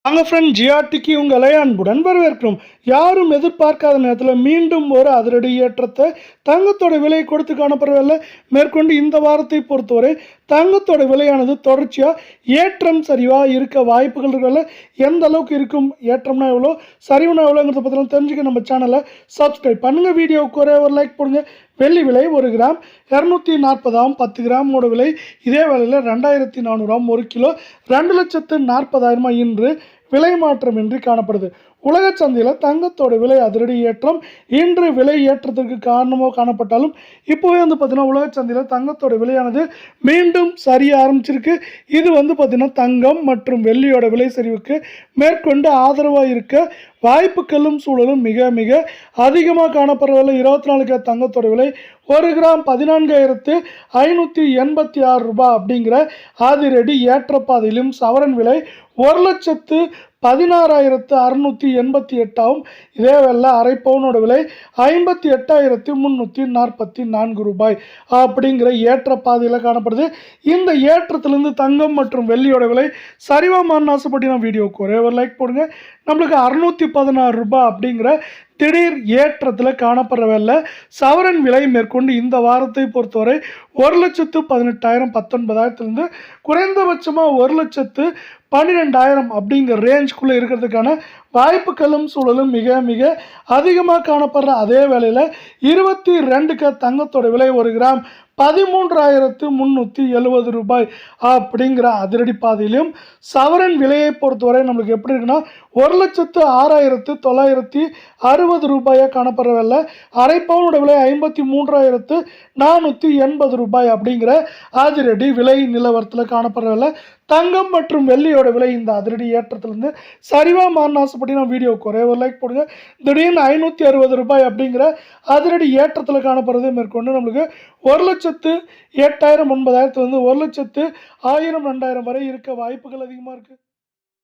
வாங்க ஃப்ரெண்ட், ஜிஆர்டிக்கு உங்களை அன்புடன் வரவேற்கிறோம். யாரும் எதிர்பார்க்காத நேரத்தில் மீண்டும் ஒரு அதிரடி ஏற்றத்தை தங்கத்தோட விலை கொடுத்து காணப்படவில்லை. மேற்கொண்டு இந்த வாரத்தை பொறுத்தவரை தங்கத்தோட விலையானது தொடர்ச்சியாக ஏற்றம் சரிவாக இருக்க வாய்ப்புகள் இருக்கல. எந்த அளவுக்கு இருக்கும், ஏற்றம்னா எவ்வளோ, சரிவுனா எவ்வளோங்கிறத பற்றிலாம் தெரிஞ்சுக்க நம்ம சேனலை சப்ஸ்கிரைப் பண்ணுங்கள். வீடியோவுக்கு ஒரே ஒரு லைக் போடுங்க. வெள்ளி விலை 1 கிராம் 240 10 கிராமோட விலை இதே வேளையில் 2400 1 கிலோ 2,40,000 இன்று விலை மாற்றமின்றி காணப்படுது. உலக சந்தையில் தங்கத்தோட விலை அதிரடி ஏற்றம் இன்று விலை ஏற்றத்திற்கு காரணமாக காணப்பட்டாலும் இப்போவே பார்த்தீங்கன்னா உலக சந்தையில் தங்கத்தோட விலையானது மீண்டும் சரிய ஆரம்பிச்சிருக்கு. இது பார்த்தீங்கன்னா தங்கம் மற்றும் வெள்ளியோட விலை சரிவுக்கு மேற்கொண்டு ஆதரவாக இருக்க வாய்ப்புகளும் சூழலும் மிக மிக அதிகமாக காணப்படுறதில்லை. 24 கேரட் தங்கத்தோட விலை 1 கிராம் 14,586 ரூபாய் அப்படிங்கிற அதிரடி ஏற்றப்பாதையிலும் சவரன் விலை 1,16,688 இதே வேலை அரை பவுனோட விலை 58,344 ரூபாய் அப்படிங்கிற ஏற்ற பாதையில் காணப்படுது. இந்த ஏற்றத்திலிருந்து தங்கம் மற்றும் வெள்ளியோட விலை சரிவா மாறின ஆசைப்பட்டீங்கன்னா வீடியோக்கு ஒரே ஒரு லைக் போடுங்க. நம்மளுக்கு 616 ரூபாய் அப்படிங்கிற திடீர் ஏற்றத்தில் காணப்படுற வேலை சவரன் விலை மேற்கொண்டு இந்த வாரத்தை பொறுத்தவரை 1,18,000 19,000 குறைந்தபட்சமாக 1,12,000 அப்படிங்கிற ரேஞ்சுக்குள்ளே இருக்கிறதுக்கான வாய்ப்புகளும் சூழலும் மிக மிக அதிகமாக காணப்படுற அதே வேளையில் 22 தங்கத்தோட விலை 1 கிராம் 13,370 ரூபாய் அப்படிங்கிற அதிரடி பாதையிலும் சவரன் விலையை பொறுத்தவரை நம்மளுக்கு எப்படி இருக்குன்னா 1,06,960 ரூபாயாக காணப்படுறதில்ல. அரை பவுனோட விலை 53,480 ரூபாய் அப்படிங்கிற அதிரடி விலை நிலவரத்தில் காணப்படுறதில்ல. தங்கம் மற்றும் வெள்ளியோட விலை இந்த அதிரடி ஏற்றத்திலிருந்து சரிவாக மாறின ஆசைப்பட்டீங்கன்னா வீடியோக்கு ஒரே ஒரு லைக் போடுங்க. திடீர்னு 560 ரூபாய் அப்படிங்கிற அதிரடி ஏற்றத்தில் காணப்படுறது மேற்கொண்டு நம்மளுக்கு 1,08,000 9,000 1,00,000 1000 2000 வரை இருக்க வாய்ப்புகள் அதிகமாக இருக்குது.